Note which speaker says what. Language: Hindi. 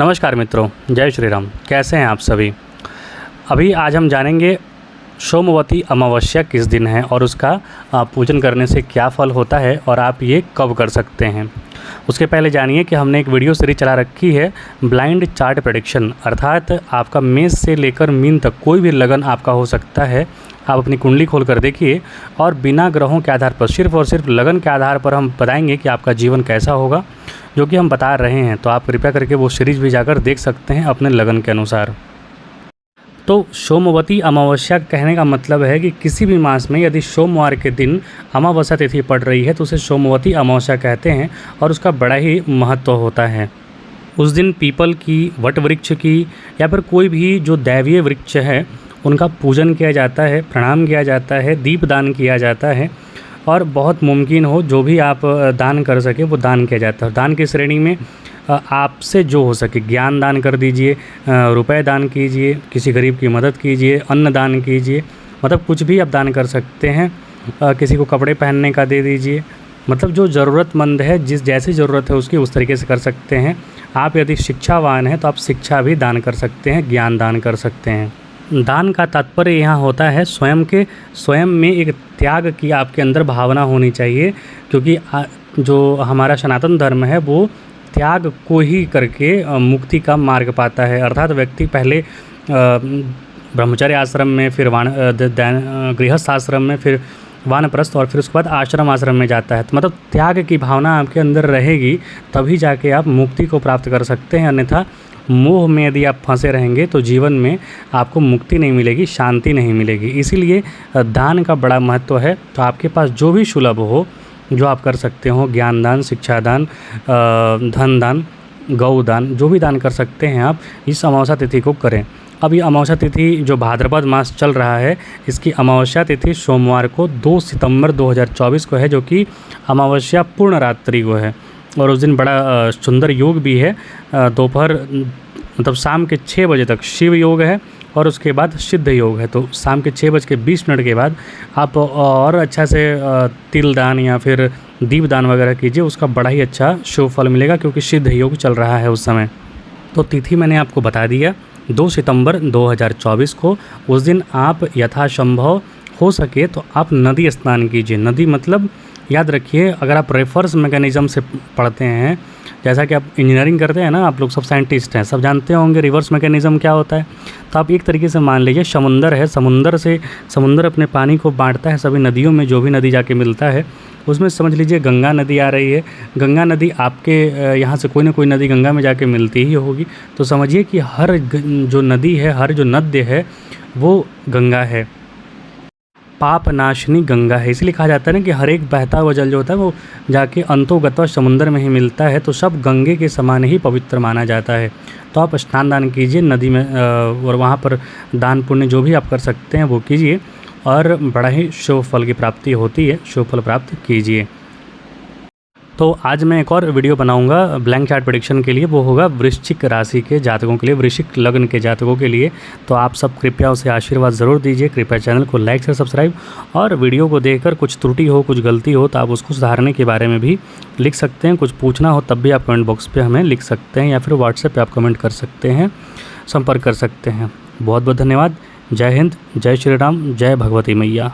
Speaker 1: नमस्कार मित्रों, जय श्री राम। कैसे हैं आप सभी। अभी आज हम जानेंगे सोमवती अमावस्या किस दिन है और उसका पूजन करने से क्या फल होता है और आप ये कब कर सकते हैं। उसके पहले जानिए कि हमने एक वीडियो सीरीज चला रखी है ब्लाइंड चार्ट प्रेडिक्शन, अर्थात आपका मेष से लेकर मीन तक कोई भी लगन आपका हो सकता है। आप अपनी कुंडली खोल कर देखिए और बिना ग्रहों के आधार पर सिर्फ और सिर्फ लगन के आधार पर हम बताएंगे कि आपका जीवन कैसा होगा, जो कि हम बता रहे हैं। तो आप कृपया करके वो सीरीज भी जाकर देख सकते हैं अपने लगन के अनुसार। तो सोमवती अमावस्या कहने का मतलब है कि किसी भी मास में यदि सोमवार के दिन अमावस्या तिथि पड़ रही है तो उसे सोमवती अमावस्या कहते हैं और उसका बड़ा ही महत्व होता है। उस दिन पीपल की, वट वृक्ष की या फिर कोई भी जो दैवीय वृक्ष है उनका पूजन किया जाता है, प्रणाम किया जाता है, दीप दान किया जाता है और बहुत मुमकिन हो जो भी आप दान कर सके वो दान किया जाता है। दान की श्रेणी में आपसे जो हो सके ज्ञान दान कर दीजिए, रुपए दान कीजिए, किसी गरीब की मदद कीजिए, अन्न दान कीजिए, मतलब कुछ भी आप दान कर सकते हैं। किसी को कपड़े पहनने का दे दीजिए, मतलब जो ज़रूरतमंद है, जिस जैसी ज़रूरत है उसकी उस तरीके से कर सकते हैं। आप यदि शिक्षावान हैं तो आप शिक्षा भी दान कर सकते हैं, ज्ञान दान कर सकते हैं। दान का तात्पर्य यहाँ होता है स्वयं में एक त्याग की आपके अंदर भावना होनी चाहिए, क्योंकि जो हमारा सनातन धर्म है वो त्याग को ही करके मुक्ति का मार्ग पाता है। अर्थात व्यक्ति पहले ब्रह्मचर्य आश्रम में, फिर गृहस्थ आश्रम में, फिर वानप्रस्थ और फिर उसके बाद आश्रम में जाता है। तो मतलब त्याग की भावना आपके अंदर रहेगी तभी जाके आप मुक्ति को प्राप्त कर सकते हैं। अन्यथा मोह में यदि आप फंसे रहेंगे तो जीवन में आपको मुक्ति नहीं मिलेगी, शांति नहीं मिलेगी। इसीलिए दान का बड़ा महत्व है। तो आपके पास जो भी सुलभ हो, जो आप कर सकते हो, ज्ञान दान, शिक्षा दान, धन दान, गौ दान, जो भी दान कर सकते हैं आप इस अमावस्या तिथि को करें। अब ये अमावस्या तिथि जो भाद्रपद मास चल रहा है, इसकी अमावस्या तिथि सोमवार को 2 सितंबर 2024 को है, जो कि अमावस्या पूर्ण रात्रि को है। और उस दिन बड़ा सुंदर योग भी है। दोपहर मतलब शाम के 6 बजे तक शिव योग है और उसके बाद सिद्ध योग है। तो शाम के 6:20 के बाद आप और अच्छा से तिल दान या फिर दीप दान वगैरह कीजिए, उसका बड़ा ही अच्छा शुभ फल मिलेगा, क्योंकि सिद्ध योग चल रहा है उस समय। तो तिथि मैंने आपको बता दिया 2 सितंबर 2024 को। उस दिन आप यथासंभव हो सके तो आप नदी स्नान कीजिए। नदी मतलब याद रखिए, अगर आप रेफर्स मैकेनिज़्म से पढ़ते हैं, जैसा कि आप इंजीनियरिंग करते हैं ना, आप लोग सब साइंटिस्ट हैं, सब जानते होंगे रिवर्स मैकेनिज़्म क्या होता है। तो आप एक तरीके से मान लीजिए समुंदर है, समुंदर अपने पानी को बांटता है सभी नदियों में, जो भी नदी जाके मिलता है उसमें समझ लीजिए गंगा नदी आ रही है। गंगा नदी आपके यहाँ से कोई ना कोई नदी गंगा में जाके मिलती ही होगी। तो समझिए कि हर जो नदी है, हर जो नद्य है वो गंगा है, पाप नाशनी गंगा है। इसलिए कहा जाता है ना कि हर एक बहता हुआ जल जो होता है वो जाके अंतोगत्वा समुंदर में ही मिलता है। तो सब गंगे के समान ही पवित्र माना जाता है। तो आप स्नान दान कीजिए नदी में और वहाँ पर दान पुण्य जो भी आप कर सकते हैं वो कीजिए और बड़ा ही शुभ फल की प्राप्ति होती है। शुभ फल प्राप्त कीजिए। तो आज मैं एक और वीडियो बनाऊंगा ब्लैंक चार्ट प्रेडिक्शन के लिए, वो होगा वृश्चिक राशि के जातकों के लिए, वृश्चिक लग्न के जातकों के लिए। तो आप सब कृपया उसे आशीर्वाद ज़रूर दीजिए। कृपया चैनल को लाइक से सब्सक्राइब, और वीडियो को देखकर कुछ त्रुटि हो, कुछ गलती हो तो आप उसको सुधारने के बारे में भी लिख सकते हैं। कुछ पूछना हो तब भी आप कमेंट बॉक्स पर हमें लिख सकते हैं या फिर व्हाट्सएप पर आप कमेंट कर सकते हैं, संपर्क कर सकते हैं। बहुत बहुत धन्यवाद। जय हिंद, जय श्री राम, जय भगवती मैया।